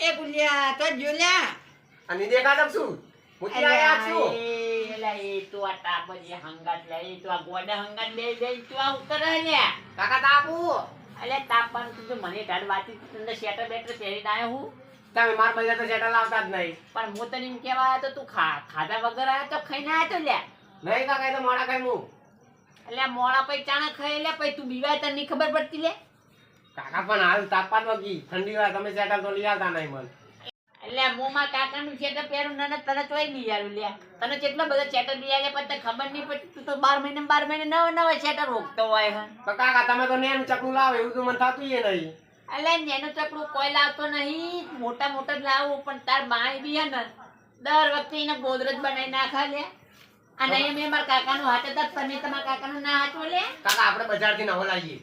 એ ગુલિયા તો જોલ્યા અને દેખાડમ છું મુતી આયા છું એલા એ તો આ તાપજી હંગાત લે એ તો આ ગોડા હંગાત બે બે તો આ ઉતર લે કાકા તાપુ અલે તાપન તું મને ઢાડ વાતી તને શેટર બેટર પહેરી આયો હું તમે માર પૈસા તો સેટલ આવતા જ નહીં પણ હું તને એમ કહેવા આવ્યો તો તું ખાધા વગર આવ્યો તો ખાઈને આવ્યો તો લે નહીં કાકા એ તો મોડા ખાઈ હું એટલે મોડા પૈ ચાણા ખાઈ લે પૈ તું બીવાય તને નહીં ખબર પડતી લે કાકા પણ હાલ તાપમાન વગી ઠંડી વાર તમે સેટલ તો લઈ આવતા નહીં મન એટલે મોમાં કાકાનું શેટર પહેરું ને તને તોય નહીં આવ્યું લે તને કેટલો બધો શેટર લઈ આવ્યા પણ તને ખબર નહીં પડતી તું તો 12 મહિને નવા નવા શેટર રોકતો હોય હે તો કાકા તમે તો નેનું ચકલું લાવે એવું તો મને થતું ય નહીં એટલે નેનું ચકડું કોઈ લાવતો નહીં મોટા મોટા જ લાવું પણ તાર માય બી હે ને દર વખતે એને ગોદરેજ બનાવી નાખા લે અને અહીંયા મેં મારા કાકાનું હાથ હતા તમે તમારા કાકાનું ના હાથો લે કાકા આપણે બજારથી નવો લાવીએ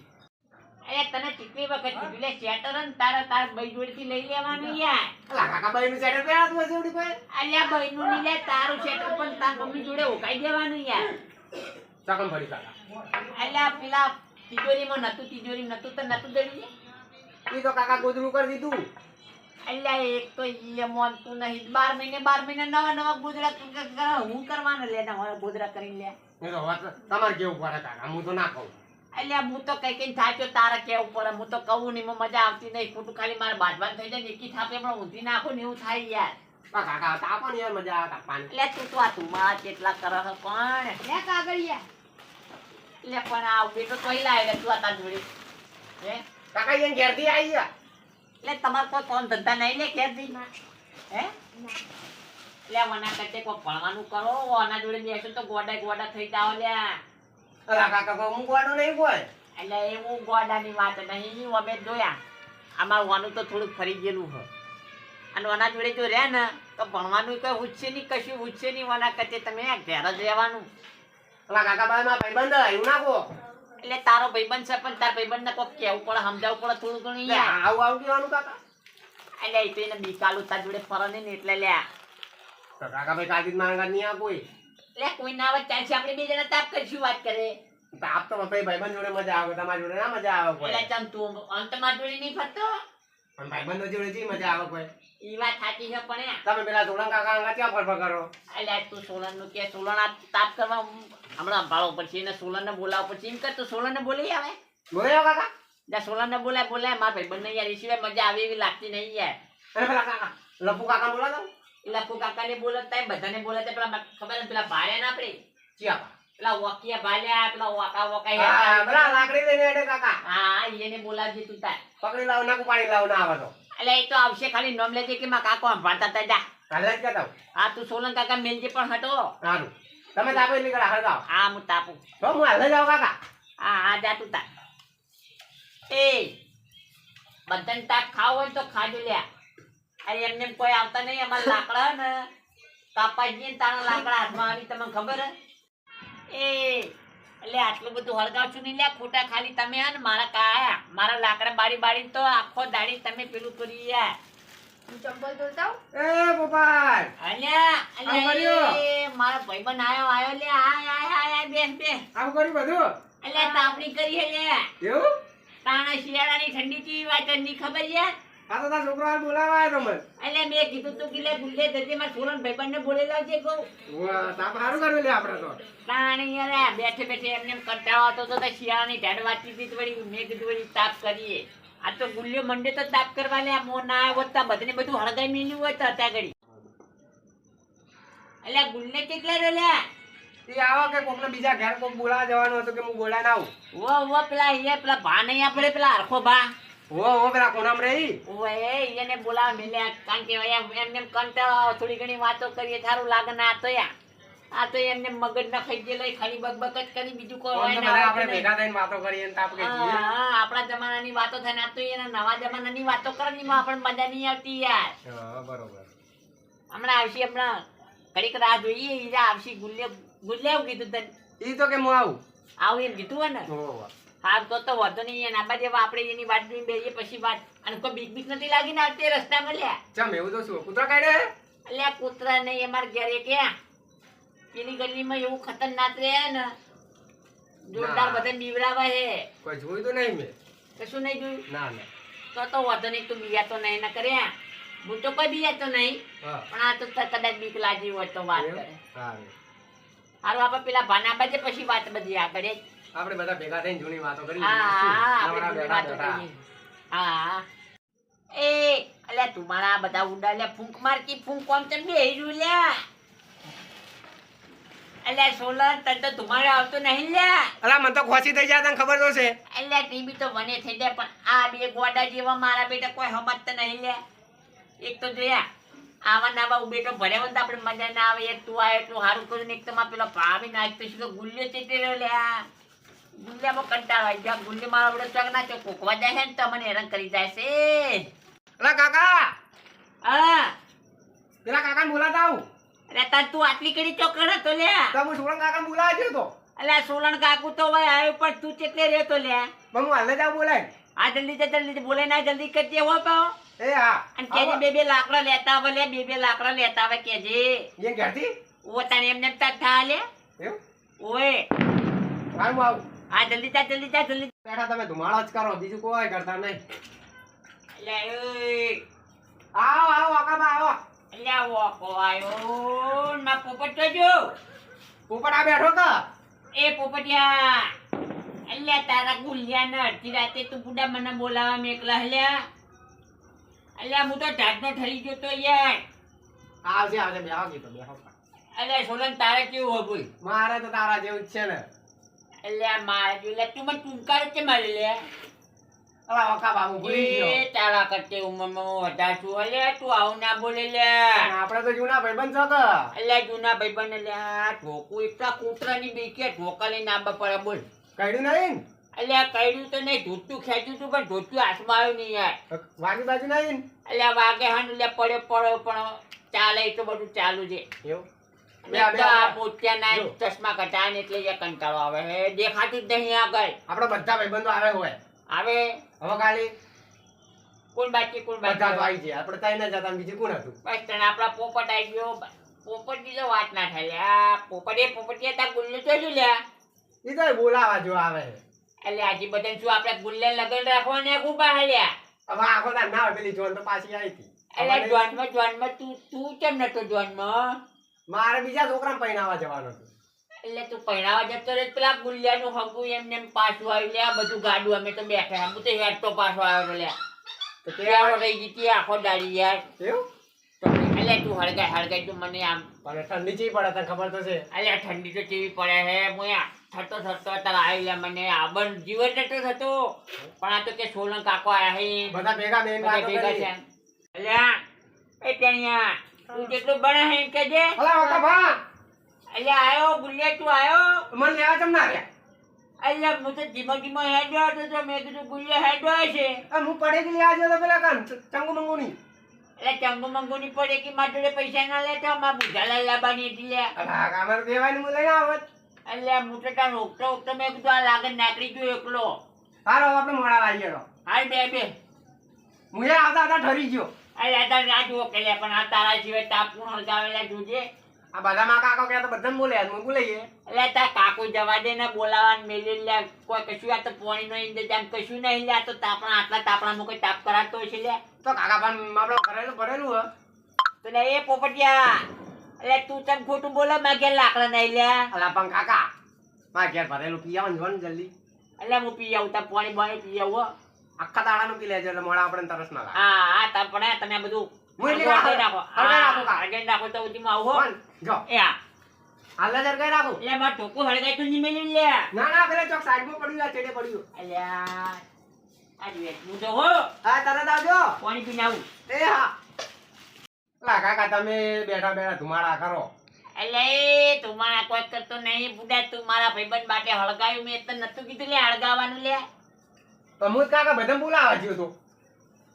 અરે તને કેટલી વખત કીધું લે શેટર ને તારા ભાઈ જોડેથી લઈ લેવાનું યાર અલા કાકા બાઈનું સેટલ પહેરાતું હશે એવડી કોઈ અલ્યા ભાઈનું નહીં લે તારું શેટર પણ તાર મમ્મી જોડે ઉકાઈ દેવાનું યાર ચકમ ફરી કાકા અલ્યા પેલા તિજોરીમાં નતું તો નતું દડી ઈ તો કાકા ગોદરું કરી દીધું અલ્યા એક તો ઈ મોનતું નહીં 12 મહિને નવા ગોદરા હું કરવાના લે નવા ગોદરા કરીને લે એ તો વાત તમારે કેવું પડે કાકા હું તો ના કહું અલ્યા હું તો કઈ થાચ્યો તારા કેવું પડે હું તો કહું નહીં મજા આવતી નહીં ખોટું ખાલી મારે બાંધવાનું થઈ જાય ને એકી થાપે પણ ઊંધી નાખો ને એવું થાય યાર કાકા તાપો ને યાર મજા આવે તાપવાની એટલે તું તો આ તું કેટલા કરે છે પણ લે કાગળિયા એટલે પણ આ બેટો તોય લાવે તું આ તાર જોડે હે કાકા એને ઘેરથી આવી ગયા એટલે તમારે કોઈ કોણ ધંધા નહીં લે ઘેર દી હે એટલે વના કરતે કોઈ ભણવાનું કરો આના જોડે બેસો તો ગોડા થઈ જાવ લ્યા અલા કાકા હું ગોડો નહીં કોઈ એટલે એવું ગોડાની વાત નહીં અમે જોયા અમારું વાનું તો થોડુંક ફરી ગયેલું છે અને વના જોડે જો રહે ને તો ભણવાનું કઈ ઉછશે નહીં કશું ઉછશે નહીં વના કરતે તમે ઘેર જ રહેવાનું અલા કાકા બાઈ માં ભાઈબંધ એવું ના કહો એટલે તારો ભાઈબંધ છે પણ તાર ભાઈબંધને કોક કહેવું પડે સમજાવવું પડે થોડું ઘણું યાર આવું કહેવાનું કાકા એટલે એ તો એને બીકાલું તાર જોડે ફરે નહીં ને એટલે લ્યા તો કાકા ભાઈ કાકી માંગા નહીં આ કોઈ એટલે કોઈ ના આવે ચાલશે આપણે બે જણા તાપ કરીશું વાત કરે તાપ તો ભાઈબંધ જોડે મજા આવે તમારી જોડે ના મજા આવે કોઈ એટલે ચમ તું અંતમાં જોડે નહીં ફરતો પણ ભાઈબંધો જોડે જી મજા આવે કોઈ એ વાત સાચી છે પણ તમે પેલા સોલંગ કાકા અંગા ક્યાં ફરફર કરો એટલે તું સોલન નું કે સોલન આ તાપ કરવા હમણાં ભાળો પછી એને સોલન ને બોલાવો પછી એમ કર તું સોલન ને બોલી આવે બોલ્યો કાકા જા સોલન ને બોલાય મારા ભાઈબંધ ને યાર એ સિવાય મજા આવે એવી લાગતી નહીં યાર અને પેલા કાકા લપુ કાકા બોલા દઉં એ લખુ કાકા ને બોલતા બધાને બોલતા પેલા ખબર ને પેલા ભાર્યા ના આપડે ચિયા પેલા વકિયા ભાલ્યા પેલા વકા હા પેલા લાકડી લઈને હેડે કાકા હા એને બોલાવજે તું તાર પકડી લાવ નાકુ પાણી લાવ ના આવે તો એટલે એ તો આવશે ખાલી નોમ લેજે કે માં કાકો ભણતા તા જા કાલે જ કહેતા હા તું સોલન કાકા મેલજે પણ હટો સારું તમે તાપે નીકળા હળગાવ હા હું તાપું તો હું હાલે જાવ કાકા હા જા તું તાર એ બધાને તાપ ખાવો હોય તો ખાજો લ્યા અરે એમને કોઈ આવતા નહીં અમારા લાકડા ને કાપા જઈએ ને તારા લાકડા હાથમાં આવી તમને ખબર હે એ એટલે આટલું બધું હળગાવ છું નહીં લ્યા ખોટા ખાલી તમે હે ને મારા લાકડા બાળી તો આખો દાડી તમે પેલું કરી યાર હું ચંપલ ધોતા એ ગોપાલ અલ્યા મારા ભાઈબંધ આયો લે આય બેસ આવું કર્યું બધું અલ્યા તાપણી કરી હે લે એવું તાણા શિયાળાની ઠંડી થી વાત ની ખબર યાર આ તો તાર છોકરો હાલ બોલાવા આવ્યો તો મને એટલે મેં કીધું તું કે લે ગુલ્લે જજે મારા સોલન ભાઈબંધ ને બોલે લાવજે કહું વાહ તાપ સારું કર્યું લે આપણે તો તાણી યાર બેઠે એમને કંટાળો આવતો તો શિયાળાની ઢાળ વાંચી હતી વળી મેં કીધું વળી તાપ કરીએ આ તો ગુલ્યો મંડે તો તાપ કરવા લે મો ના આવ્યો બધને બધું હળગાઈ મેલ્યું હોય તો અત્યારે ઘડી એટલે ગુલ્લે કેટલા રે લે એ આવો કે કોકને બીજા ઘેર કોક બોલાવા જવાનું હતું કે હું બોલાય ના આવું વો પેલા અહીંયા પેલા ભા નહીં આપણે પેલા હરખો ભા ઓ પેલા કોનામ રહી ઓએ એને બોલાવા મેલ્યા કારણ કે એમને કંટાળો થોડી ઘણી વાતો કરીએ સારું લાગે ને આ તો એમને મગજ ના ખાઈ ગયેલો ખાલી બકબક જ કરી બીજું કોઈ હોય ના આપણે ભેગા થઈને વાતો કરીએ તાપ કે આપણા જમાનાની વાતો થાય ને આ તો એના નવા જમાનાની વાતો કરે ને એમાં આપણને મજા નહીં આવતી યાર હા બરોબર હમણાં આવશે ઘડીક રાહ જોઈએ ઈજા આવશે ગુલ્લે એવું કીધું તને ઈ તો કે હું આવું એમ કીધું હોય ને હા તો વધુ નહીં એના બાદ આપણે એની વાત જોઈને બેસીએ પછી વાત અને કોઈ બીક નથી લાગી ને આવતી રસ્તામાં લ્યા ચમ એવું તો શું કૂતરા કાઢે એટલે કૂતરા નહીં અમારે ઘરે ક્યાં પેલી ગલીમાં એવું ખતરનાક રહે ને જોરદાર બધા બીવડાવે હે કોઈ જોયું તો નહીં મેં કશું નહીં જોયું ના ના તો વધુ નહીં તું બીયા તો નહીં ના કર્યા હું તો કોઈ બીજા તો નહીં, હા પણ આ તો કદાચ બીક લાગી હોય તો વાત કરે. સારું. હારું આપણે પેલા ભાના બાજે પછી વાત બધી આગળ જ. આપણે બધા ભેગા થઈને જૂની વાતો કરીએ. હા, આપણે નવરા બધી બેઠા વાતો બેઠા. કરીએ. હા. એ અલ્યા તું મારા બધા ઉડાલ્યા ફૂંક મારતી ફૂંક કોમ તેમ બેહી રહ્યું લ્યા. અલ્યા સોલન તને તો ધુમાડો આવતો નહીં લ્યા. અલા મને તો ખોસી થઈ જાય તને ખબર તો છે. અલ્યા ટીવી તો મને થઈ જાય પણ આ બે ગોડા જેવા મારા બેટા કોઈ સમજતા નહીં લ્યા. એક તો જોયા આવા નાવા ઉભેટો ભર્યા હોય તો આપણે મજા ના આવે. એક તું આ એટલું સારું કર્યું ને એક તો માં પેલો ભાવી નાખતો છે તો ગુલ્યો ચેતી રહ્યો લ્યા. ગુલ્યામાં કંટાળો આવી જાય. ગુલ્લી મારો બધો ચોક ના ચોક કોકવા જાય છે ને તો મને હેરાન કરી જાય છે. અલા કાકા હા પેલા કાકાને બોલાતા આવું. અરે તાર તું આટલી કેડી ચોકડ હતો લ્યા. તો હું સોળંગ કાકાને બોલાવા ગયો તો. અલ્યા સોલણ કાકુ તો ભાઈ આવ્યો પણ તું ચેટલે રહ્યો તો લ્યા. પણ હું હાલે જાવ બોલાય. આ જલ્દી બોલે ના જલ્દી કરજે હો પાઓ. એ હા અને કેજે બે લાકડા લેતા આવે લે બે લાકડા લેતા આવે કેજે. એ ઘેરથી ઓ તને એમને એમ તાર થા લે. એવું ઓએ હારું આવું. હા જલ્દી જા જલ્દી. બેઠા તમે ધુમાડો જ કરો બીજું કોઈ કરતા નહીં. અલ્યા ઓય આવો આવો કાકા આવો. અલ્યા વોકો આયો ના પોપટ તો જો. ઉપર આ બેઠો કા. એ પોપટિયા અલ્યા તારા ગુલિયા ને અડધી રાતે તું બુડા મને બોલાવા મેકલા હલ્યા. અલ્યા હું તો ઢાઢનો ઠરી ગયો તો યાર. આવજે આવજે બેહો કીધું બેહો. અલ્યા સોલન તારે કેવું હોય બોલ. મારે તો તારા જેવું જ છે ને. અલ્યા મારે જો લે તું મને ટૂંકાર છે મારે લે. અલા વકા બાબુ ભૂલી ગયો. એ તારા કરતે ઉમરમાં વધાર છું. અલ્યા તું આવું ના બોલે લે. આપણે તો જૂના ભાઈબંધ છો કે. અલ્યા જૂના ભાઈબંધ અલ્યા ઢોકું એટલા કૂતરાની બીકે ઢોકા લઈને આંબા પડે બોલ. કઈડું નહીં ને? અલ્યા કઈડું તો નહીં ધોતું ખેંચ્યું તું પણ ધોતું હાથમાં આવ્યું નહીં યાર. વાગી બાજુ નહીં ને? અલ્યા વાગે હાન લે પડ્યો પણ ચાલે એ તો બધું ચાલુ છે. એવું ને તો આ પોત્યાના ચશ્મા કટાય ને એટલે યાર કંટાળો આવે હે દેખાતું જ નહીં આગળ. આપણે બધા ભાઈબંધો આવે હોય આવે હવે ખાલી કોણ બાકી બધા તો બાકી આવી ગયા. આપણે તઈ ના જતા ને બીજું કોણ હતું? બસ તને આપડા પોપટ આવી ગયો. પોપટ ની તો વાત ના થાય લ્યા. પોપટ તાર ગુલ્લે તો શું લ્યા. ઈ તો બોલાવા જો આવે. એટલે આજે બધાને શું આપણે ગુલ્લે લગન રાખવા ને ઉભા હલ્યા. હવે આખો તાર ના હોય પેલી જોન તો પાછી આવી હતી. એટલે જોનમાં તું કેમ નતો જોનમાં. મારે બીજા છોકરાને પૈણાવા જવાનું હતું. એટલે તું પહેરાવા જતો રે પેલા ગુલ્યાનું હગું એમને એમ પાછું આવ્યું લ્યા. બધું ગાડું અમે તો બેઠા હું તો હેડ તો પાછો આવ્યો લ્યા. તો કેવાળો રહી ગઈ તી આખો દાડી યાર. એવું એટલે તું હળગાય તું મને આમ. પણ ઠંડી ચી પડે તને ખબર તો છે. અલ્યા ઠંડી તો કેવી પડે હે. હું થતો તારા આવી લ્યા મને આબન જીવન નતો થતો પણ આ તો કે સોલંક કાકો આયા હે બધા ભેગા બેન બધા વાતો ભેગા કરી. છે. અલ્યા એ ટેણિયા તું જેટલું ભણે હે એમ કહેજે. અલા વકા ભા અલ્યા આયો ગુલ્યા તું આયો. મને લેવા ચમ ના રહ્યા? અલ્યા હું તો ધીમો હેડ્યો હતો તો મેં કીધું ગુલ્યા હેડ્યો છે. હું પડે કે લેવા જતો પેલા કાન ચંગુ મંગુ ની. એટલે ચંગુ મંગુ ની પડે કે મારા જોડે પૈસા ના લેતો મારા બુધાલા લાવવાની હતી લ્યા. અલા કામર દેવાની હું લઈને આવત. અલ્યા હું તો તાર રોકતો મેં કીધું આ લાગે નાકડી ગયો એકલો. હારો આપણે મોડા લાગીએ તો. હાલ બે મુએ આવતા આવતા ઠરી ગયો. અલ્યા તાર ના જુઓ કે લ્યા પણ આ તારા સિવાય તાપું હળગાવેલા જોજે. આ બધા માં કાકો કે તો બધાને બોલે હું બોલાઈએ. એટલે તાર કાકુ જવા દે ને બોલાવા મેલી લ્યા. કોઈ કશું આ તો પાણી નો ઇંતજામ કશું નહીં લ્યા. તો તાપણા આટલા તાપણામાં કોઈ તાપ કરાતો હશે લ્યા. તો કાકા પણ આપણે ભરેલું હે. તો લે એ પોપટિયા એટલે તું તને ખોટું બોલે મેં ઘેર લાકડા નહીં લ્યા. અલા પણ કાકા માં ઘેર ભરેલું પી આવવાનું જોન જલ્દી. એટલે હું પી આવું તાર પાણી પી આવું. આખા દાડાનું પી લેજો એટલે મોડા આપણે તરસ ના લાગે. હા તાર પણ તમે બધું હું એટલી વાર રાખો હળગાઈ રાખો કા. હળગાઈ રાખો તો ઉધીમાં આવો હો. કોણ? જો એ હા હાલ જ કઈ રાખું. એટલે મારે ઢોકું હળગાઈ તું નહીં મેલી લ્યા. ના ના પેલા ચોક સાઈડમાં પડ્યું આ ચેડે પડ્યું. અલ્યા આ જો હું તો હો હા તરત આવજો. પાણી પીને આવું. એ હા લા કાકા તમે બેઠા બેઠા ધુમાડા કરો. એટલે એ તું મારા કોઈ કરતો નહીં બુડા. તું મારા ભાઈબંધ માટે હળગાયું મેં તો નતું કીધું લે હળગાવાનું લે. તો હું જ કાકા બધા બોલાવા જ્યો તો.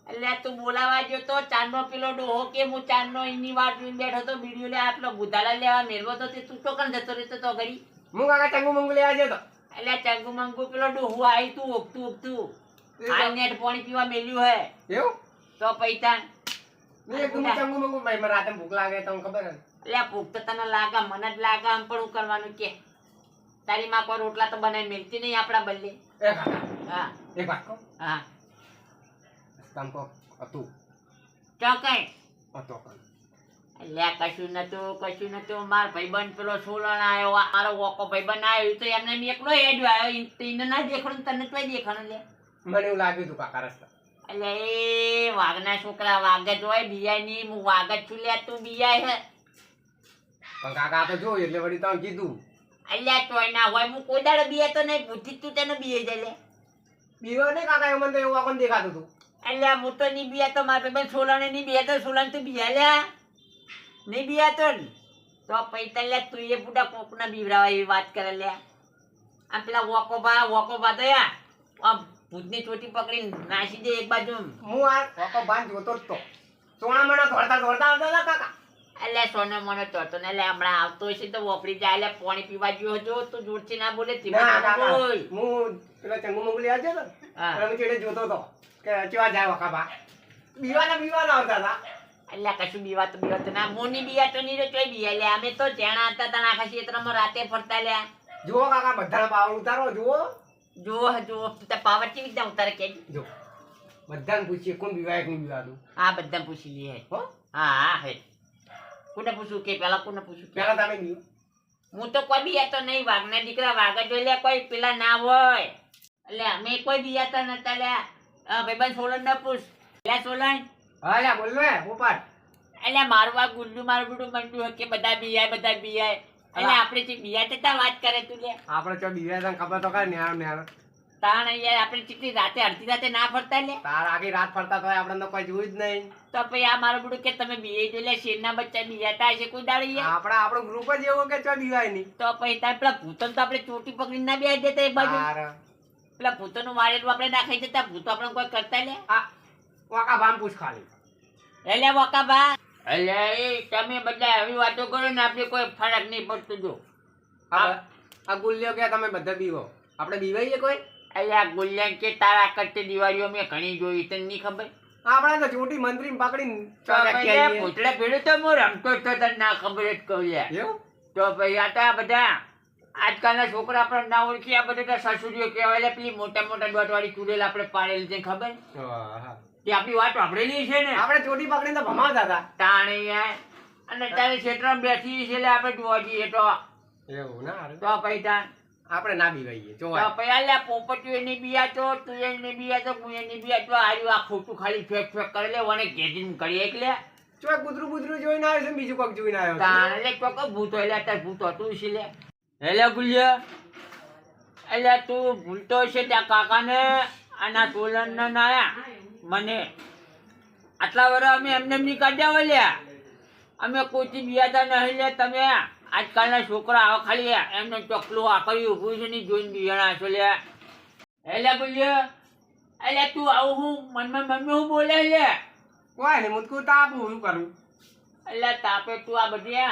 એટલે તું બોલાવા ગયો તો ચાંદનો પેલો ડોહો કે હું ચાંદનો એની વાત જોઈને બેઠો તો બીડીઓ લે આટલો બુધાલા લેવા મેળવો તો તે તું તો કણ જતો રહેતો તો ઘડી. હું કાકા ચંગુ મંગુ લેવા જ્યો તો. એટલે ચંગુ મંગુ પેલો ડોહો આવી તું ઓગતું હાલ નેટ પાણી પીવા મેલ્યું હે એવું તો પૈસા. મેં એકદમ ચંગુ મંગુ ભાઈ મને રાતે ભૂખ લાગે તમને ખબર હે. એટલે ભૂખ તો તને લાગે મને જ લાગે આમ પણ હું કરવાનું કે તારી માં કોઈ રોટલા તો બનાવી મેળતી નહીં આપડા બલ્લે. એ કાકા હા એક વાત કહું. હા તમ કો હતું ચોકઈ હતો કાલ. અલ્યા કશું નતું માર ભાઈબંધ પેલો સોલણ આવ્યો મારો વોકો ભાઈબંધ આવ્યો ઈ તો એમને એમ એકલો હેડ્યો આવ્યો ઈ તો ઈને ના દેખાડું તને તોય દેખાડું લે મને એવું લાગ્યું હતું કાકા રસ્તા. એટલે એ વાઘના છોકરા વાઘ જ હોય બિયાય ની હું વાઘ જ છું લે તું બિયાય હે પણ કાકા આ તો જોયું એટલે વળી તમે કીધું. અલ્યા તોય ના હોય હું કોઈ દાડો બિયા તો નહીં ભૂતી તું તને બિયાઈ જાય લે બીવો ને કાકા એવું મને તો એવું આપણને દેખાતું હતું. અલ્યા હું તો નહીં બિયા તો મારા ભાઈબંધ સોલણે નહીં બિયા તો સોલણ તું બિયા લ્યા નહીં બિયા તો પૈતા લે તું એ બુડા કોકના બીવરાવા એવી વાત કરે લે આમ પેલા વોકોબા તો યા આમ ભૂતની ચોટી પકડીને નાસી દે એક બાજુ હું આ કોકો બાંધ જોતો જ તો. સોણામણા દોડતા આવતા હતા કાકા. એટલે સોનો મોનો તોતો ને એટલે હમણાં આવતો હશે તો વપરી જાય એટલે પાણી પીવા ગયો હતો તું જોરથી ના બોલે ના કાકા બોલ હું પેલા ચંગુ મંગુ લઈ આવજો ને હા. એટલે હું ચેડે જોતો તો કે કેવા જાય વકાબા. બીવાના આવતા હતા. એટલે કશું બીવા તો ના મોની બિયા તો નહીં ચોય બિયા લે અમે તો જેણા હતા તને આખા ક્ષેત્રમાં રાતે ફરતા લ્યા જુઓ કાકા બધાના પાવર ઉતારો જુઓ. જો તું તો પાવર કેવી રીતના ઉતારે કે જો બધાને પૂછીએ કોણ બીવાય કોણ બીવાતું. હા બધા પૂછી લઈએ હો હા હે કોને પૂછું કે પેલા કોને પૂછું કે પેલા તમે બીવો. હું તો કોઈ બિયા તો નહીં વાઘના દીકરા વાઘ જોઈ લે કોઈ પેલા ના હોય એટલે અમે કોઈ બિયા તો નતા લ્યા ભાઈબંધ સોલન ના પૂછ લે સોલન હા લ્યા બોલ ને પોપટ. એટલે મારું આ ગુલ્લુ મારું બધું મંડ્યું કે બધા બિયાય એટલે આપણે જે બિયા થતા વાત કરે તું લે આપણે ચો બીવાય તને ખબર તો કાંઈ ન્યાર. તાણ યાર આપણે ચીકલી રાતે અડધી રાતે ના ફરતા લે તાર આખી રાત ફરતા તો આપણે તો કોઈ જોયું જ નહીં. તો પછી આ મારું બધું કે તમે બીએ જો લે શેરના બચ્ચા બિયાતા હશે કોઈ દાડી આપણું ગ્રુપ જ એવું કે ચો બીવાય નહીં. તો પછી તાર પેલા ભૂતન તો આપણે ચોટી પકડીને ના બેસી દેતા એક બાજુ તાર પેલા ભૂતોનું વાળેલું આપણે ના ખાઈ જતા ભૂતો આપણે કોઈ કરતા લે આ વાકા ભામ પૂછ ખાલી. એટલે વકાબા એટલે એ તમે બધા આવી વાતો કરો ને આપણે કોઈ ફરક નહીં પડતું જો આ ગુલ્યો કે તમે બધા બીવો આપણે બીવાઈએ કોઈ. એટલે આ ગુલ્યાન કે તારા કરતી દિવાળીઓ મેં ઘણી જોઈ તને નહીં ખબર આપણે તો ચોટી મંત્રી પકડીને પૂતળા ભેડું તો હું રમતો જ તો તને ના ખબર જ કહું યાર એવું તો ભાઈ આ તો આ બધા આજકાલના છોકરા આપણે ના ઓળખી આ બધા સસુરીઓ કહેવાય એટલે પેલી મોટા મોટા દોટવાળી ચૂડેલ આપણે પાડેલી છે ખબર તે આપણી વાત વાપરેલી છે ને આપણે ચોટી પકડીને તો ભમાવતા હતા. તાણે યાર અને તારે ક્ષેત્રમાં બેઠી છે એટલે આપણે જોવા જઈએ તો એવું ના હારું. તો પછી તાણ આપણે ના બીવાઈએ તો જોવા. પછી અલ્યા પોપટીઓ એની બિયા તો તું એની બિયા તો હું એની બિયા તો હાર્યું આ ખોટું ખાલી ફેક કરે લે વને ઘેરીને કરીએ એટલે ચોય કૂતરું જોઈને આવ્યો છે બીજું કોક જોઈને આવ્યો છે. તાણ એટલે ચોક્કસ ભૂત હોય એટલે તાર ભૂત હતું છે લે એટલે ગુલ્યા એટલે તું ભૂલતો છે ત્યાં કાકાને આના તોલન ના મને આટલા વર્ષ અમે એમને એમની કાઢ્યા હોય લ્યા અમે કોઈથી બિયાતા નહીં લે તમે આજકાલના છોકરા આવો ખાલી એમને ચોકલું આકડી ઊભું છે ને જોઈને બિયાણા છો લે એટલે બોલ્યો એટલે તું આવું હું મનમાં હું બોલે લે કોઈ નહીં મુદકું તાપ હું કરું. એટલે તાપે તું આ બધી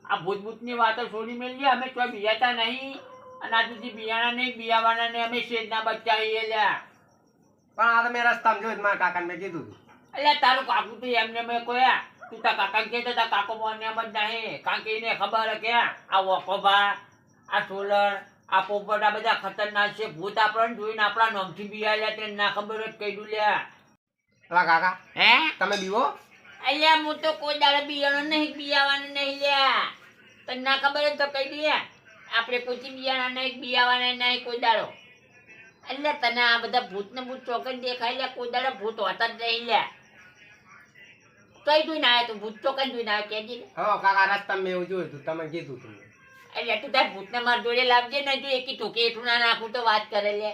આ ભૂતભૂતની વાતો છોડી મેળવી અમે કોઈ બિયાતા નહીં અને આ સુધી બિયાણા નહીં બિયાવાના ને અમે શેરના બચ્ચા છીએ લ્યા પણ આ તો મેં રસ્તામાં જોયું મારા કાકાને મેં કીધું હતું. એટલે તારું કાકુ તો એમને મેં કોયા તું તાર કાકા કહેતો તાર કાકો મને એમ જ નહીં કારણ કે એને ખબર કે આ વોકોભા આ સોલર આ પોપટ આ બધા ખતરનાક છે ભૂત આપણને જોઈને આપણા નોમથી બિયાલ્યા તેને ના ખબર જ કહી દઉં લ્યા પેલા કાકા હે તમે બીવો. અલ્યા હું તો કોઈ દાડે બિયાણો નહીં બિયાવાનું નહીં લ્યા તને ના ખબર જ તો કહી દઈએ આપણે કોઈ બિયાણા નહીં બિયાવાના નહીં કોઈ દાડો એટલે તને આ બધા ભૂત ને ભૂત ચોકન દેખાય લે કોઈ દાડો ભૂત હોતા જ નહીં લ્યા કઈ જોઈને આવ્યા તું ભૂત ચોકન જોઈને આવ્યો કેજી હા કાકા રસ્તામાં મેં એવું જોયું હતું તમે કીધું હતું. એટલે તું તાર ભૂતને માર જોડે લાવજે ને જો એકી ઠોકે એટલું ના નાખું તો વાત કરે લે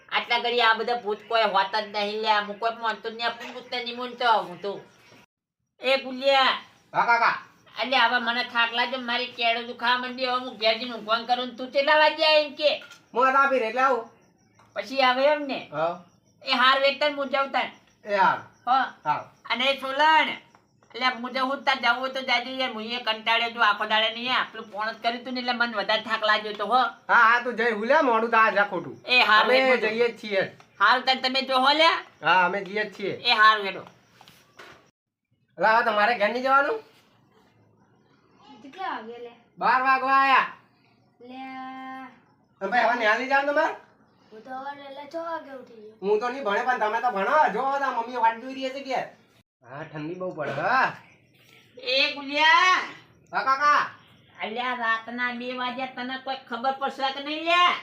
આટલા ઘડી આ બધા ભૂત કોઈ હોતા જ નહીં લે હું કોઈ માનતો જ નહીં આપણું ભૂત નહીં મૂનતો હું તો એ ગુલિયા હા કાકા એટલે હવે મને થાક લાગે મારી કેળો દુખાવા માંડી હવે હું ઘેર જઈને ઊંઘવાનું કરું તું કેટલા વાગ્યા એમ કે હું હતા આપી એટલે આવું. પછી આવે એમ ને હા એ હાર વેતન હું જાઉં તાર એ હાર હા હા અને સોલણ એટલે હું જવું તાર જવું હોય તો જાજુ યાર હું એ કંટાળે જો આખો દાડે નહીં આપણું ફોન જ કર્યું તું ને એટલે મને વધારે થાક લાગ્યો તો હો હા હા તું જઈ હુલ્યા મોડું તો આ ખોટું. એ હાર અમે વેઠો જઈએ જ છીએ. હાર તાર તમે જો હો લ્યા હા અમે જઈએ જ છીએ. એ હાર વેડો એટલે હવે તમારે ઘેર નહીં જવાનું. કેટલા વાગે લે 12 વાગવા આયા. લે ભાઈ હવે ન્યા લઈ જાવ તમારે. હું તો હવે એટલે 6 વાગે ઉઠી ગયો હું તો નહીં ભણે પણ તમે તો ભણો જો બધા મમ્મી વાટ જોઈ રહી છે કે હા ઠંડી બહુ પડે હા. એ ગુલિયા, હા કાકા. અલ્યા રાતના 2 વાગ્યા તને કોઈ ખબર પડશે કે નહીં લ્યા?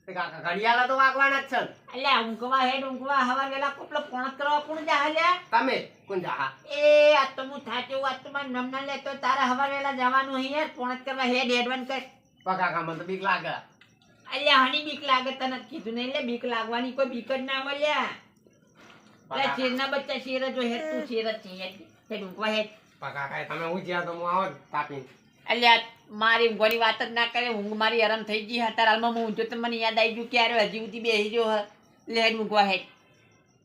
તે કાકા ઘડિયાળા તો વાગવાના જ છે ને. અલ્યા ઊંઘવા હવા વેલા કોટલો ફોન કરવા કોણ જા લ્યા? તમે કોણ જા? એ આ તો હું થાક્યો, આ તો મારે નમના લે તો તારા હવા વેલા જવાનું હે યાર, ફોન કરવા હેડ એડવાન્સ કર. કાકા મને તો બીક લાગે. અલ્યા હની બીક લાગે તને કીધું નહીં લે, બીક લાગવાની કોઈ બીક જ ના હોય લ્યા. અલ્યા શેરના બચ્ચા શેર જ હોય, હેડ તું શેર જ છે હેડ ઊંઘવા હેડ. કાકા તમે હું જ્યાં તો હું આવો તાપી. અલ્યા મારી ઊંઘવાની વાત જ ના કરે, ઊંઘ મારી આરામ થઈ ગઈ હતા હાલમાં. હું ઊંઘ્યો તો મને યાદ આવી ગયું કે યાર હજી સુધી બેસી જો લે હેડ ઊંઘવા હેડ.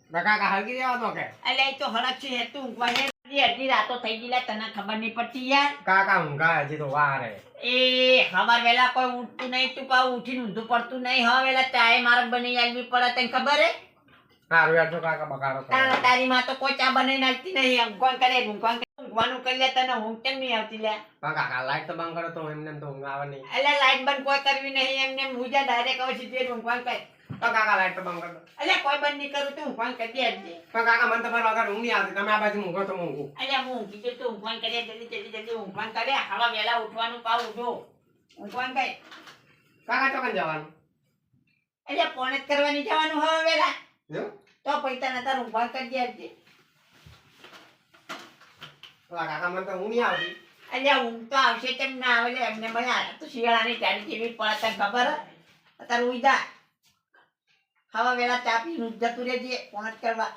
કાકા હલકી જવા તો કે. અલ્યા એ તો હળક છે હેડ તું ઊંઘવા હેડ. અડધી રાતો થઈ ગઈ લે, તને ખબર નહીં પડતી યાર. કાકા ઊંઘા હજી તો વાર હે. એ હવાર વેલા કોઈ ઉઠતું નહીં, તું પાછું ઉઠીને ઊંધું પડતું નહીં. હવે વેલા ચાય માર્ગ બની આલવી પડે, તને ખબર હે? સારું યાર તો કાકા બગાડો કરો. તારી માં તો કોઈ ચા બનાવીને આલતી નહીં. ઊંઘવાનું કરી લે, તને ઊંઘ કેમ નહીં આવતી લે? કાકા લાઈટ તો બંધ કરો તો એમને તો ઊંઘ આવે નહીં. અલ્યા લાઈટ બંધ કોઈ કરવી નહીં, એમને મુજા ડાયરેક્ટ હવે સીધી ઊંઘવાનું કર. તો કાકા લાઈટ તો બંધ કરો. અલ્યા કોઈ બંધ નહીં કરું, તું ઊંઘવાનું કરી દે. પણ કાકા મને તો મારા વગર ઊંઘ નહીં આવતી. તમે આ બાજુ ઊંઘો તો હું ઊંઘું. અલ્યા હું ઊંઘી જતો, ઊંઘવાનું કરીએ જલ્દી ઊંઘવાનું કરે. હવા વેલા ઉઠવાનું પાવું જો ઊંઘવાનું કરે. કાકા ચોકન જવાનું. અલ્યા ફોન જ કરવાની જવાનું હવે વેલા જો તો પૈસા નતા ઊંઘવાનું કરી દે. કાકા મને તો ઊંઘ નહીં આવતી. અલ્યા ઊંઘ તો આવશે કેમ ના આવે લે, એમને મને તો શિયાળાની ચાલી જેવી પડે તને ખબર હે? અત્યારે ઉઈ જા હવા વેલા ચા પીને જતું રહેજે ફોન જ કરવા.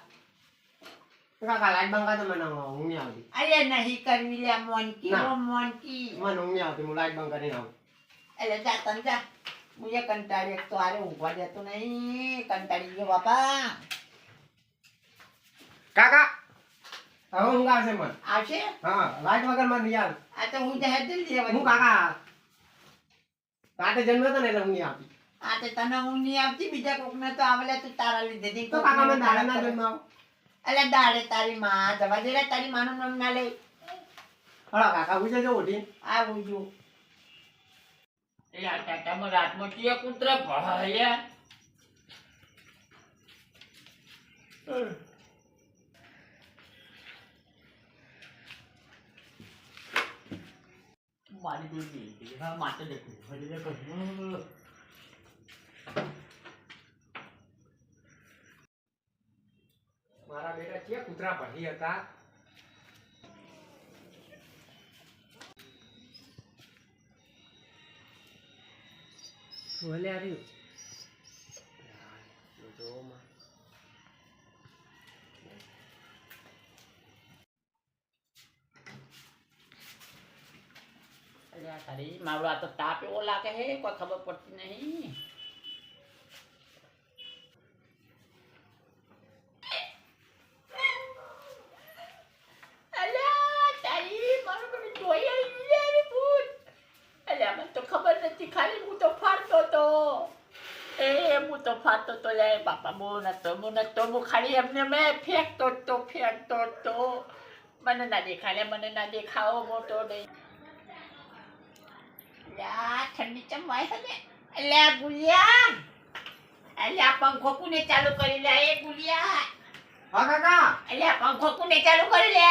કાકા લાઈટ બંધ કરો તો મને ઊંઘ નહીં આવતી. અલ્યા નહીં કરવી લે મોનકી, ના. ઓ મોનકી. મને ઊંઘ નહીં આવતી. હું લાઈટ બંધ કરીને આવું. અલ્યા જા તને જા, મુજે કંટાળી, એક તો આરે ઊંઘવા દેતો નહીં, કંટાળી ગયો બાપા. કાકા હવે ઊંઘ આવશે મને. આવશે હા લાઈટ વગર મને નહીં આવે. આ તો હું જાહેર જલ્દી હું કાકા રાતે જન્મ્યો તો ને એટલે ઊંઘ નહીં આવતી. આ તો તને ઊંઘ નહીં આવતી, બીજા કોકને તો આવેલા તું તારા લીધે થી. તો કાકા મને દાડે ના જન્મ આવો. અલ્યા દાડે તારી માં જવા દે રે, તારી માનું નામ ના લે. હળો કાકા ઉજે જો ઉઠી. આ ઉજો એ આ ટાટામાં રાતમાં ટીયા કૂતરા ભળાયા. મારી દૂધી હા માથે દેખું હજી દેખું. મારા બેટા કે કૂતરા ભરી હતા. બોલે આવ્યું જો માં અલ્યા તારી માવડો આ તો તાપ એવો લાગે હે, કોઈ ખબર પડતી નહીં. અલ્યા તારી મારું બધું જોઈ આવી લે ભૂત. અલ્યા મને તો ખબર નથી, ખાલી હું તો ફાડતો તો. હું તો ફાડતો તો લે બાપા, હું ખાલી એમને મેં ફેંકતો તો. મને ના દેખાય, મને ના દેખાવો મોટો નહીં. અલ્યા ઠંડી ચમ વાય છે ને. અલ્યા ગુલિયા, અલ્યા પંખો કોને ચાલુ કરી લે? એ ગુલિયા, હા કાકા અલ્યા પંખો કોને ચાલુ કરી લે?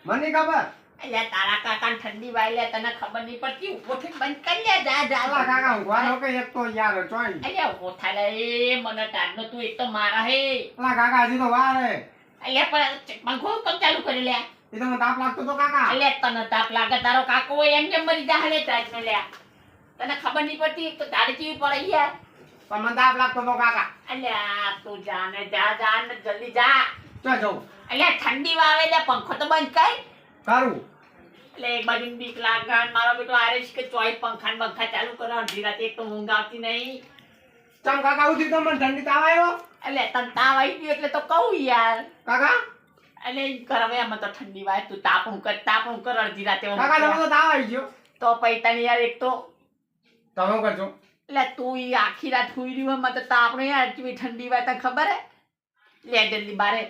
મને ખબર. અલ્યા તારા કાકાને ઠંડી વાય લે, તને ખબર નહીં પડતી? ઉભો થઈને બંધ કરી લે. જા અલા કાકા ઊંઘવાનો કે એક તો યાર ચોઈ. અલ્યા ઉભો થાય લે, મને ટાઢનો તું એક તો મારા હે. અલા કાકા હજી તો વાર હે. અલ્યા પણ પંખો કેમ ચાલુ કરી લે? એ તો મને તાપ લાગતો તો કાકા. અલ્યા તને તાપ લાગે, તારો કાકો હોય એમ કેમ મરી જા લે ટાઢનો લે? તને ખબર નહીં પડતી? તો તાળી ચીવી પડે યાર. પણ મને તાપ લાગતો તો કાકા. અલ્યા તું જાને જા ને જલ્દી જા. ચો જવું અલ્યા ઠંડી વાવે લે, પંખો તો બંધ કર. કરું. એટલે એક બાજુ બીક લાગે, મારો બેટો આરે છે કે ચોઈ પંખા ચાલુ કરો અડધી રાતે, એક તો ઊંઘ આવતી નહીં. ચમ કાકા ઉઠી તો મને ઠંડી તાવ આવ્યો. એટલે તને તાવ આવી ગયો એટલે તો કહું યાર. કાકા એટલે ઈ કરવે એમાં તો ઠંડી વાય, તું તાપણું કર અડધી રાતે. કાકા તમે તો તાવ આવી ગયો. તો પૈતાની યાર એક તો તમે કરજો. એટલે તું ઈ આખી રાત સુઈ રહ્યું એમાં તો તાપણું યાર કેવી ઠંડી વાય તને ખબર હે? લે જલ્દી બારે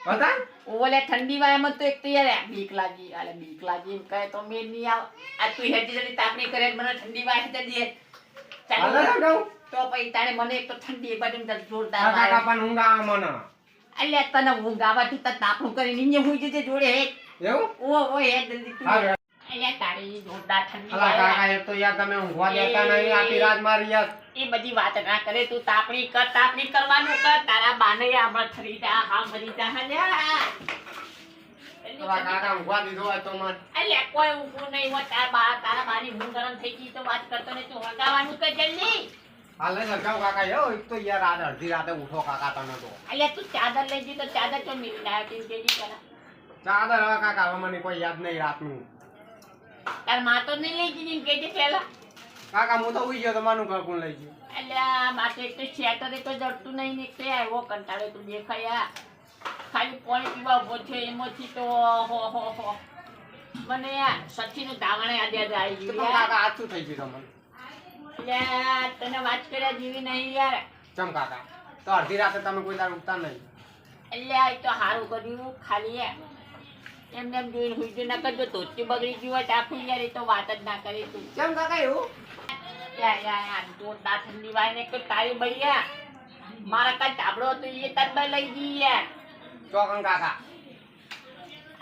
બતા ઓલે ઠંડી વાયમાં તો એક તો યાર બીક લાગી એમ કહે તો મેં નહીં આવ. આ તું હેડી જલ્દી તાપણી કરે મને ઠંડી વાય છે જલ્દી ચાલુ હાલો તો પછી તારે મને એક તો ઠંડી એક બાજુ જોરદાર કાકા વાય. પણ ઊંઘ આવે મને. અલ્યા તને ઊંઘ આવવાથી તને તાપણું કરીને અહીંયા હુઈ જજે જોડે હેઠ. એવું ઓ હે જલ્દી તું. હા અલ્યા તારી જોરદાર ઠંડી અલા વાય. કાકા એ તો યાર તમે ઊંઘવા દેતા નહીં આખી રાત મારી યાર એ બધી વાત ના કરે તું તાપણી કરવાનું કર તારા બાને આમાં ખરી જા હા મરી જા હલ્યા. અલા કાકા ઊંઘવા દીધો હોય તો મને અલ્યા કોઈ ઊંઘું નહીં હોય તારા બાની ઊંઘ ગરમ થઈ ગઈ તો વાત કરતો ને તું હગાવાનું કર જલ્દી. હાલે સરકાવ કાકા યો એક તો યાર રાત અડધી રાતે ઉઠો કાકા તમે તો અલ્યા તું ચાદર લઈ જઈ તો ચાદર તો મિલ ના તું કેજી કરા. ચાદર હવે કાકા હવે મને કોઈ યાદ નહીં રાતનું તાર માં તો નહીં લઈ જઈ કેજી પેલા. કાકા હું તો ઉઈ ગયો તમારું ઘર કોણ લઈ ગયું અલ્યા માથે એક તો શેટરે તો જડતું નહીં ને તે આવ્યો કંટાળો તું દેખાયા ખાલી પાણી પીવા ઉભો થયો એમાંથી તો હો મને યાર સચીનું ધાવણે આજે આવી તો ગયું પણ યાર. કાકા આજ શું થઈ ગયું તમને અલ્યા તને વાત કર્યા જેવી નહીં યાર. ચમ કાકા તો અડધી રાતે તમે કોઈ દાર ઉઠતા નહીં અલ્યા એ તો સારું કર્યું ખાલી યાર એમને એમ જોઈને હુઈ જો ના કરજો ધોતી બગડી ગયું હોય તો આખું યાર એ તો વાત જ ના કરી તું. ચમ કાકા એવું યાર જોરદાર ઠંડી વાય ને કે તારી ભૈયા મારા કાંઈ ધાબળો હતો એ તાર ભાઈ લઈ ગઈ યાર. ચોકન કાકા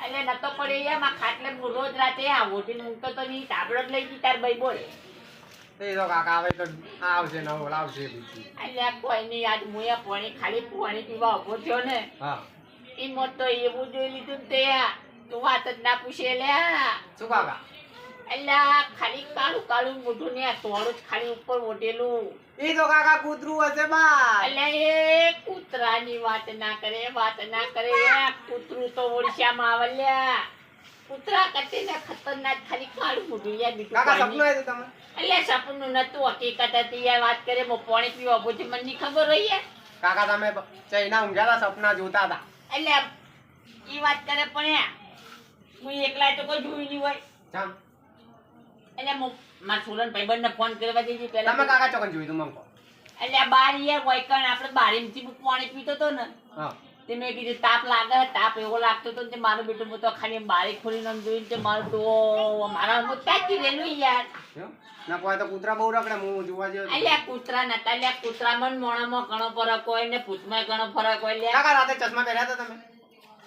એટલે નતો પડે યાર માં ખાટલે હું રોજ રાતે ઓઢીને ઊંઘતો તો નહીં ધાબળો જ લઈ ગઈ તાર ભાઈ બોલ. એ તો કાકા હવે તો આવશે નવો લાવશે બીજી અલ્યા કોઈ નહીં આજ હું યા પાણી ખાલી પાણી પીવા ઉભો થયો ને હા એમાં તો એવું જોઈ લીધું ને તે તું વાત જ ના પૂછે લ્યા. શું કાકા અલ્યા ખાલી કાળું કાળું મોઢું ને તોડું જ ખાલી ઉપર ઓઢેલું. એ તો કાકા કૂતરું હશે બા અલ્યા એ કૂતરાની વાત ના કરે યાર કૂતરું તો ઓડિશામાં આવે લ્યા. કૂતરા કરતી ને ખતરનાક ખાલી કાળું મોઢું યાર બીજું કાકા કાંઈ સપનું નહીં. આવ્યું તમે અલ્યા સપનું નતું હકીકત હતી યાર વાત કરે હું પાણી પીવા ઉભો છું મને નહીં ખબર હોય યાર. કાકા તમે ચૈના ઊંઘ્યા હતા સપના જોતા હતા અલ્યા ઈ વાત કરે પણ યાર હું એકલા તો કોઈ જોયું નહીં હોય. ચમ એટલે મારા સુરન ભાઈબંધને ફોન કરવા દેજે પહેલા. તમે કાકા ચોકન જોયું તું મંકો એટલે બાર યાર વૈકણ આપણે બારીમાંથી પાણી પીતો હતો ને હા તે મેં કીધું તાપ લાગે તાપ એવો લાગતો હતો ને તે મારું બેટું હું તો ખાલી બારી ખોલીને આમ જોઈને તે મારું તો મારા હું ત્યાંથી રેલું યાર. એવું? ના કોઈ તો કૂતરા બહુ રખડે હું જોવા જેવો અલ્યા કૂતરા નતા અલ્યા કૂતરામાં મોણામાં ઘણો ફરક હોય ને પૂછમાં ઘણો ફરક હોય લ્યા. કાકા રાતે ચશ્મા પહેર્યા હતા તમે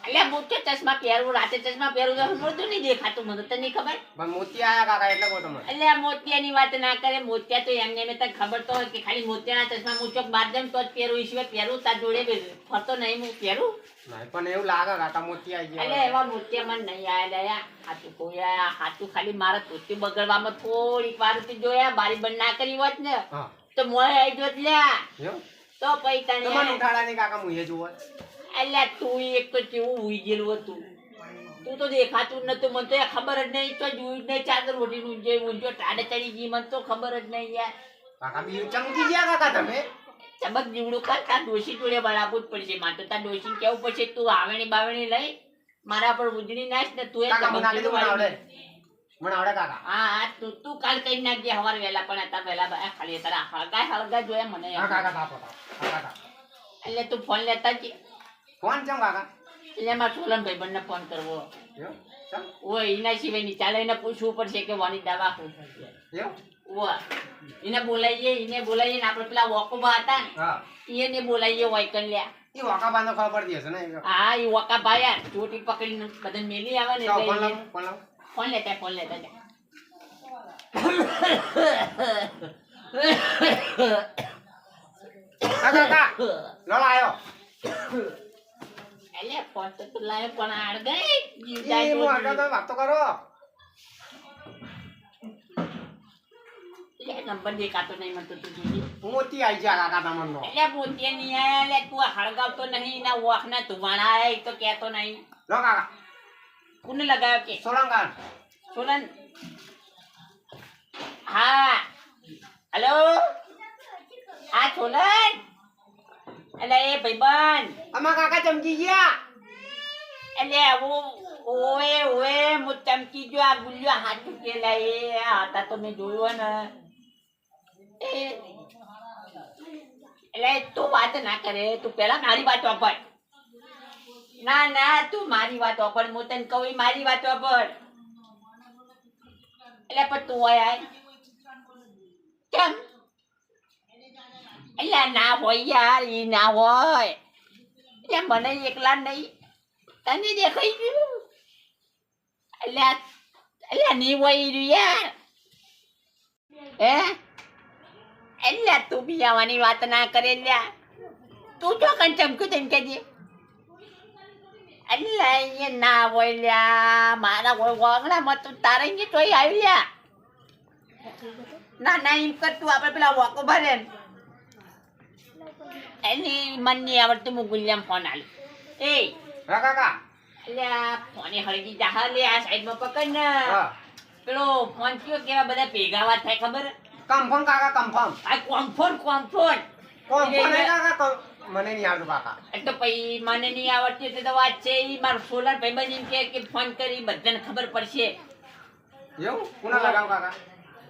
અલ્યા હું તો ચશ્મા પહેરું રાતે ચશ્મા પહેરું તો મળતું નહીં દેખાતું મને તો નહીં ખબર. પણ મોતી આયા કાકા એટલે કહો તમે અલ્યા મોતિયાની વાત ના કરે મોતિયા તો એમને તને ખબર તો હોય કે ખાલી મોતિયાના ચશ્મા હું ચોક બહાર જાઉં તો જ પહેરું એ સિવાય પહેરું તાર જોડે ફરતો નહીં હું પહેરું. નહીં પણ એવું લાગે કાકા મોતી આવી એટલે ગયા એવા મોતિયા મને નહીં આયા હાથું કોયા હાથું ખાલી મારા તોતી બગડવામાં થોડીક વાર જોયા બારી બંધ ના કરી હોત ને હા તો મોય આવી જોત લ્યા એવું તો પૈ તમને તને. ઉઠાડા નહીં કાકા હું એ જોવા અલ્યા તું એક તો કેવું ઉઈ ગયેલું હતું તું તો દેખાતું જ નતું મને તો યાર ખબર જ નહીં તો જોયું જ નહીં ચાદર ઓઢીને ઊંઝો ટાઢે ચડી ગઈ મને તો ખબર જ નહીં યાર. કાકા બીજું ચમકી ગયા કાકા તમે ચમક જીવડું કર તાર ડોશી જોડે બળાવવું જ પડશે મારે તો તાર ડોશી કેવું પડશે તું આવેણી બાવેણી લઈ મારા પર ઉજળી નાખ ને તું એ કાકા ચમક મને જીવડું આવડે વાળી. મને આવડે કાકા હા તું કાલ કઈ નાખજે સવાર વહેલા પણ હતા વહેલા ખાલી તારા હળગા જોયા મને હા કાકા તાપો કાકા એટલે તું ફોન લેતા જ કોણ ચમ કાકા એટલે મારા સોલન ભાઈબંધને ફોન કરવો એવું ચમ ઓય એના સિવાય ની ચાલે એને પૂછવું પડશે કે વાની દવા શું થશે. એવું ઓય એને બોલાવીએ ને આપણે પેલા વોકોબા હતા ને હા એને બોલાવીએ વૈકન લ્યા. એ વાકા બાંધો ખબર પડતી હશે ને હા એ વોકા ભાઈ યાર ચોટી પકડીને બધા મેલી આવે ને ફોન એટલે લાવો ફોન લાવો ફોન લેતા જા. કાકા લોલા આયો એટલે ફોન તો તું લાવ્યો પણ આડ ગઈ જીવ એ જાય હું આગળ તો વાત તો કરો એટલે નંબર દેખાતો નહીં મને તો તું જોજે. મોતી આવી ગયા કાકા તમને એટલે મોતિયા નહીં આયા એટલે તું હળગાવતો નહીં ના વોખ ના ધુમાડા આયા એ તો કહેતો નહીં. લો કાકા કોને લગાવ્યો કે સોલંકાર સોલન હા હેલો હા સોલન એટલે એ ભાઈબંધ અમાર કાકા ચમકી ગયા એટલે ઓએ હું ચમકી ગયો આ ગુલ્યો હાથ ચૂકેલા એ હતા તો મેં જોયું ને એટલે તું વાત ના કરે તું પેલા મારી વાત વાપર. ના તું મારી વાત વાપર હું તને કહું મારી વાત વાપર. એટલે પણ તું હોય કેમ એટલે ના હોય યાર ઈ ના હોય લે મને એકલા નહીં તને દેખાઈ ગયું અલ્યા અલ્યા ની વઈ રહ્યું યાર હે અલ્યા તું બી આવવાની વાત ના કરે લ્યા તું તો કણ ચમક્યું તેમ કહેજે અલ્યા અહીંયા ના હોય લ્યા મારા વાંગણામાં તું તારે અહીંયા તોય આવી લ્યા ના ના એમ કર તું આપણે પેલા વોકો ભરે ને એની મન નહીં આવડતું હું ગુલ્યામ ફોન આલું એ હા કાકા અલ્યા ફોને હળગી જા લે આ સાઈડમાં પકડ ને હા પેલો ફોન કયો કેવા બધા ભેગા વાત થાય ખબર કન્ફર્મ કાકા કન્ફર્મ આ કોમ્ફોર્ટ કોમ્ફોર્ટ કન્ફર્મ હે કાકા મને નહીં આવડતું કાકા તો પછી મને નહીં આવડતી એટલે તો વાત છે ઈ મારો સોલર ભાઈબંધ એમ કે ફોન કરી બધાને ખબર પડશે એવું કોના લગાવ કાકા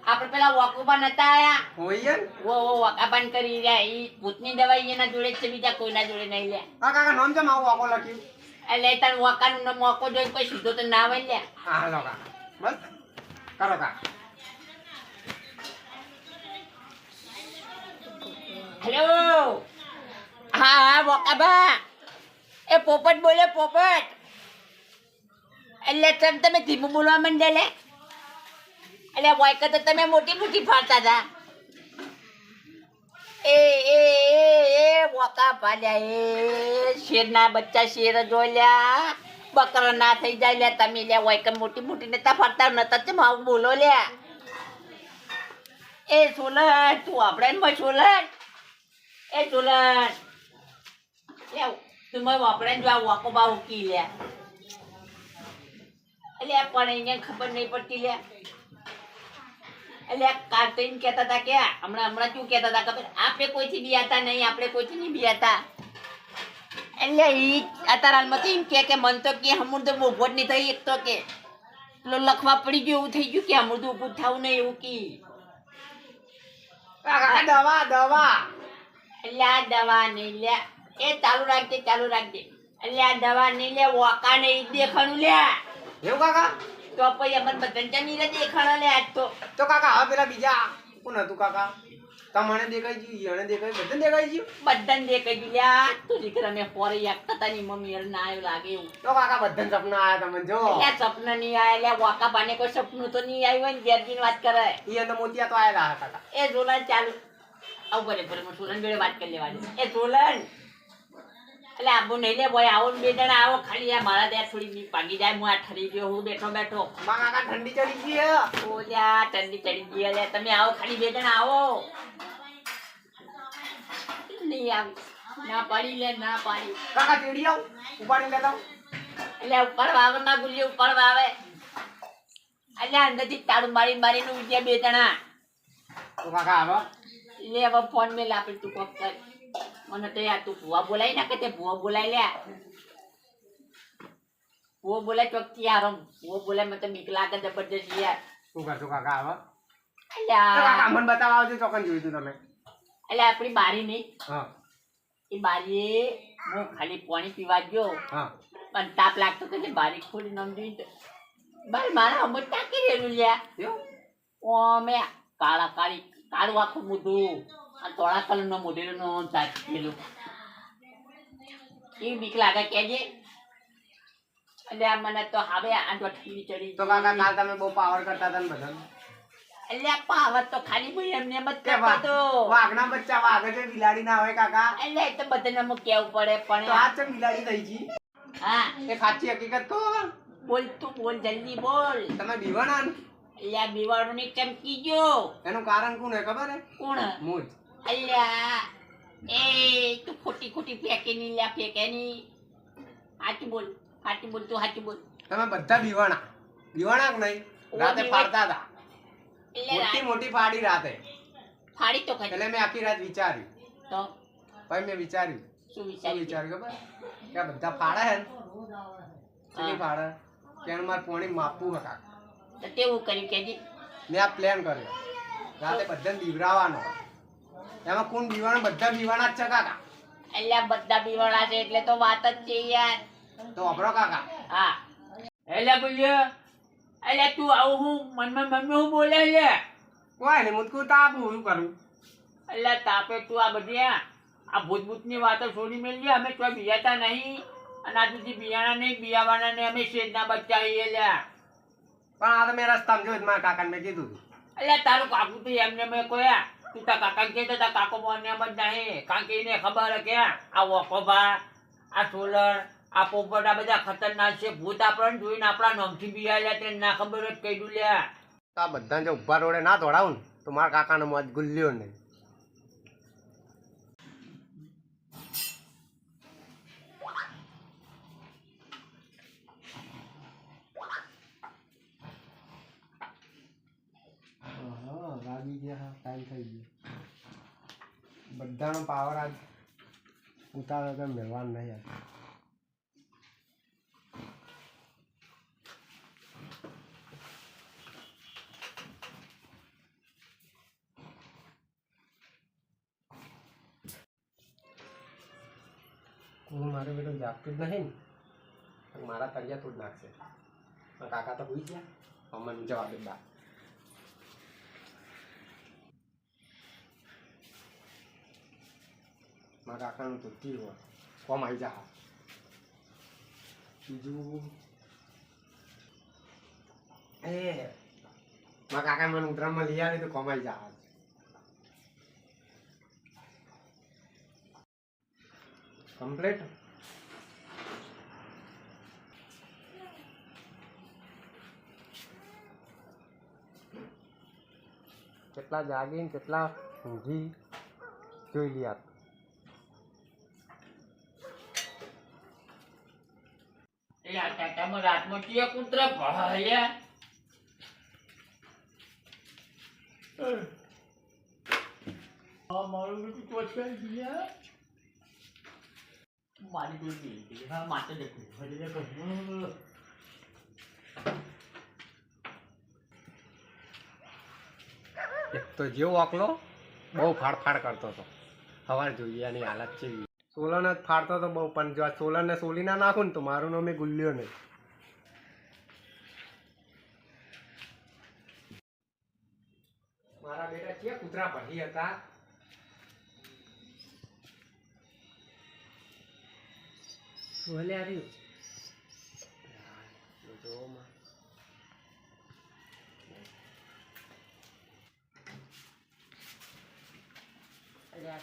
આપણે પેલા વોકુબા નતા આયા હોઈએ ને વો વોકાબાન કરી રહ્યા ઈ ભૂતની દવાઈ એના જોડે જ છે બીજા કોઈના જોડે નહીં લે હા કાકા નામ છે મારું વાકો લખ્યું એટલે તાર વોકાનું નામ વોકો જોઈ કોઈ સીધો તો ના આવે લે હા હાલો કાકા બસ કરો કાકા હેલો હા હા વોકાબા એ પોપટ બોલે પોપટ એટલે તમે ધીમું બોલવા માંડ્યા લે એટલે વાયકા તો તમે મોટી મોટી ફાડતા હતા એ એ એ એ વોકા પાડ્યા એ શેરના બચ્ચા શેર જોલ્યા બકરા ના થઈ જાય લ્યા તમે લ્યા વાયકા મોટી મોટી નતા ફાડતા નતા તેમ આવું બોલો લ્યા એ સોલન તું આપણે સોલન એ સોલન લે તું મને વાપરે જો આ વાકો બા ઉકી લ્યા એટલે પણ એને ખબર નહીં પડતી લ્યા એટલે કાર્તિક કહેતા હતા કે હમણાં શું કહેતા હતા ખબર આપણે કોઈથી બિયાતા નહીં આપણે કોઈથી નહીં બિયાતા એટલે ઈ અત્યારે હાલમાં તો એમ કે મન તો કે હમું તો ઉભો જ નહીં થઈ એક તો કે પેલો લખવા પડી ગયું એવું થઈ ગયું કે હમું તો ઊભું થવું નહીં એવું કી કાકા દવા દવા એટલે આ દવા નહીં લે એ ચાલુ રાખજે એટલે આ દવા નહીં લે વોકા નહીં દેખાણું લ્યા એવું કાકા તો પછી અમને બધાને જમીને દેખાણો લે આજ તો તો કાકા હવે પેલા બીજા કોણ હતું કાકા તમને દેખાઈ ગયું એને દેખાઈ બધાને દેખાઈ ગયું બધાને દેખાઈ ગયું લ્યા તું દીકરા મેં પોરે યાકતા તારી મમ્મી ના આવ્યું લાગે એવું તો કાકા બધાને સપના આયા તમને જો એટલે સપના નહીં આયા લ્યા વાકા બાને કોઈ સપનું તો નહીં આવ્યું હોય ને ઘેરજીને વાત કરે ઈ તો મોતિયા તો આયેલા હતા કાકા એ સોલન ચાલુ આવું કરે હું સોલન જોડે વાત કરી લેવાની એ સોલન એટલે આબુ નહીં લે ભાઈ આવો ને બે જણા આવો ખાલી આ મારા ત્યાં થોડી બીક ભાગી જાય હું આ ઠરી ગયો હું બેઠો માં કાકા ઠંડી ચડી ગઈ હે ઓ લ્યા ઠંડી ચડી ગઈ લે તમે આવો ખાલી બે જણા આવો નહીં આવ ના પાડી લે ના પાડી કાકા ચડી આવ ઉપાડી લેતા એટલે ઉપર વાવે માં ગુલ્લી ઉપર વાવે એટલે અંદરથી તાળું મારીને ઉજ્યા બે જણા તો કાકા હવે લે હવે ફોન મેલ આપી તું કોક કર મને તો યાર તું ભુવા બોલાય ના કે તે ભુવા બોલાય લ્યા ભુવા બોલાય ચોકથી યાર ભુવા બોલાય મને તો બીક લાગે જબરજસ્ત યાર શું કરશો કાકા હવે અલ્યા તો કાકા મને બતાવવા આવજો ચોકન જોયું તું તમે એટલે આપણી બારી નહીં હા એ બારીએ હું ખાલી પાણી પીવા ગયો હા પણ તાપ લાગતો તો બારી ખોલી નમ જોઈ તો બાર મારા અમર ટાંકી રહેલું લ્યા એવું ઓ મેં કાળું આખું મોઢું આ ધોળા કલરનો મોઢેલો ચાકેલું એ બીક લાગે કેજે એટલે આ મને તો હવે આ તો ઠંડી ચડી તો કાકા કાલ તમે બહુ પાવર કરતા હતા ને બધા એટલે આ પાવર તો ખાલી ભાઈ એમને એમ જ કરતો તો વાઘના બચ્ચા વાઘ છે બિલાડી ના હોય કાકા એટલે એ તો બધાને અમુક કેવું પડે તો પણ આ છે બિલાડી થઈ ગઈ હા એ સાચી હકીકત કહો હવે બોલ તું બોલ જલ્દી બોલ તમે બીવાના ને એટલે આ બિવાડો ની ચમકી ગયો એનું કારણ કોણ હે ખબર હે કોણ મુજ અલ્યા એ તું ખોટી ફેંકે ની લ્યા ફેંકે ની હાચું બોલ તું હાચું બોલ તમે બધા બીવાણા બીવાણા કે નહીં રાતે બીવાય. ફાડતા હતા એટલે મોટી મોટી ફાડી રાતે ફાડી તો એટલે મેં આખી રાત વિચાર્યું તો પછી મેં વિચાર્યું શું શું વિચાર્યું વિચાર્યું ખબર કે આ બધા ફાડે હે ને કેટલી ફાડે કે એનું મારે પોણી માપવું હે કાકા તો તેવું કર્યું કેજી મેં આ પ્લાન કર્યો રાતે બધાને બીવરાવાનો એમાં કોણ બીવાણા બધા બીવાણા જ છે કાકા અલ્યા બધા બીવાળા છે એટલે તો વાત જ છે યાર તો વાપરો કાકા હા એટલે બોલ્યો એટલે તું આવું હું મનમાં હું બોલે છે કોઈ ને મુદકું તાપ હું કરું એટલે તાપે તું આ બધી આ ભૂતભૂતની વાતો છોડી મેળવી અમે કોઈ બિયાતા નહીં અને આ સુધી બિયાણા નહીં બિયાવાના ને અમે શેઠના બચ્ચા છીએ લ્યા. પણ આ તો મેં રસ્તામાં જોયું મારા કાકાને મેં કીધું હતું. એટલે તારું કાકુ તો એમને મેં કોયા તું તાર કાકાને કહેતો તાર કાકો મોને એમ જ નહીં કારણ કે એને ખબર હે કે આ વોકોભા આ સોલર આ પોપટ આ બધા ખતરનાક છે ભૂત આપણને જોઈને આપણા નોમથી બિયાલ્યા તેને ના ખબર જ કહી દઉં લ્યા. તો આ બધા જો ઉભા રોડે ના દોડાવું ને તો મારા કાકાનો મોત ગુલ્લ્યો નહીં. લાગી ગયા ટાઈમ થઈ ગયો. બધાનો પાવર આજ ઉતારો તો મેળવાનું નહીં યાર. હું મારું બેટું જાગતું જ નહીં ને મારા તળિયા તું જ નાખશે. કાકા તો હોઈ ગયા અમને જવા દે બા. મારા કાકાનું તો હોય કોમ આવી જા. બીજું એ મારા કાકા મને ઉત્તરાયણમાં લઈ આવે તો કોમ આવી જા. કમ્પ્લીટ. કેટલા જાગીને કેટલા ઊંઘી જોઈ લી. આ ટાટામાં રાતમાં ટીયા કૂતરા ભળ્યા. મારું બેટું ચોચકાઈ ગયા. મારી જોઈ હા માથે દેખું એક તો જેવો આકલો બહુ ફાડફાડ કરતો હતો. સવારે જોઈએ એની હાલત છે. સોલન જ ફાડતો હતો બહુ પણ જો સોલન ને સોલી ના નાખું ને તો મારું નામ ગુલ્લ્યો નહીં. મારા બેટા ક્યાં કૂતરા ભરી હતા. સોલે આવ્યું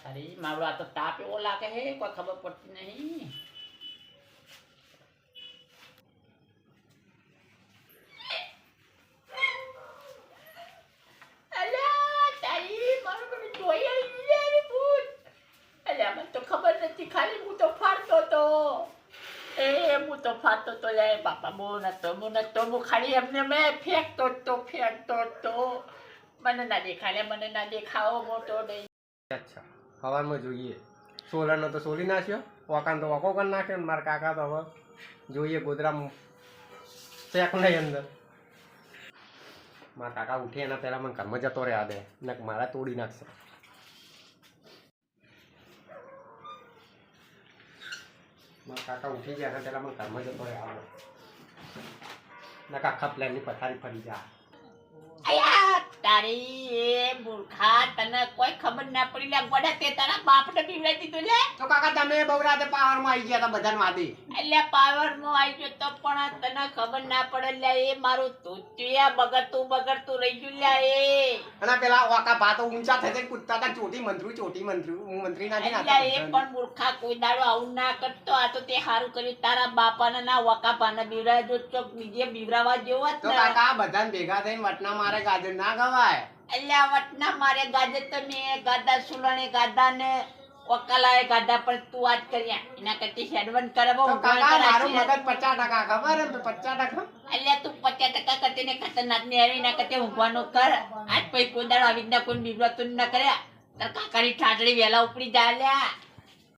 તારી મારો આ તો તાપ એવો લાગે હે કોઈ ખબર પડતી નહીં. તો ખબર નથી ખાલી હું તો ફાડતો તો હું તો ફાડતો તો લે બાપા હું નતો હું ખાલી એમને મેં ફેંકતો તો મને ના દેખાડે મને ના દેખાવો મોટો નહીં. અચ્છા હવામાં જોઈએ. સોલરનો તો સોલી નાખ્યો વાકાનો તો વાકો કરી નાખ્યો. મારા કાકા તો હવે જોઈએ ગોદરામાં શેક નહીં અંદર. મારા કાકા ઉઠે એના પહેલા મને ઘરમાં જતો રહ્યા દે ને મારા તોડી નાખશે. મારા કાકા ઉઠી ગયા એના પહેલા મને ઘરમાં જતો રહ્યા દે ને આખા પ્લેનની પથારી ફરી જાય. તારી એ મૂર્ખા તને કોઈ ખબર ના પડી લે ગોડા તે તારા બાપને બીવડાવી દીધું લે. તો કાકા તમે બહુ રાતે પાવરમાં આવી ગયા હતા બધાને વાદી. એટલે પાવર માં આવી ગયો તો પણ તને ખબર ના પડે લે એ મારું તૂટ્યા બગડતું રહી ગયું લે એ. અને પેલા વાકા ભાતો ઊંચા થઈ કૂદતા હતા ચોટી મંત્રી હું મંત્રી નાખી નાખતા. એટલે એ પણ મૂર્ખા કોઈ દાડો આવું ના કરતો. આ તો તે સારું કર્યું તારા બાપાને ના વાકા ભાને બીવડાવ્યો ચોક બીજે બીવરાવા જેવો જ તો કાકા બધાને ભેગા થઈને વટના મારે ગાજર ના ગવાય. એટલે આ વટના મારે ગાજર તો મેં ગાધા સુલણે ગાધા ને વકાલાએ ગાધા પણ તું વાત કર્યા એના કરતી હેડવન કરાવો. તો કાકા મારું મગજ 50% ખબર હે 50%. એટલે તું 50% કરતી ને ખતરનાક ને એવી ના કરતી ઊંઘવાનું કર. આજ પછી કોઈ દાડો આવી રીતના કોઈ બીવડાતું ના કર્યા તાર કાકાની ઠાઠડી વહેલા ઉપડી જાય લ્યા.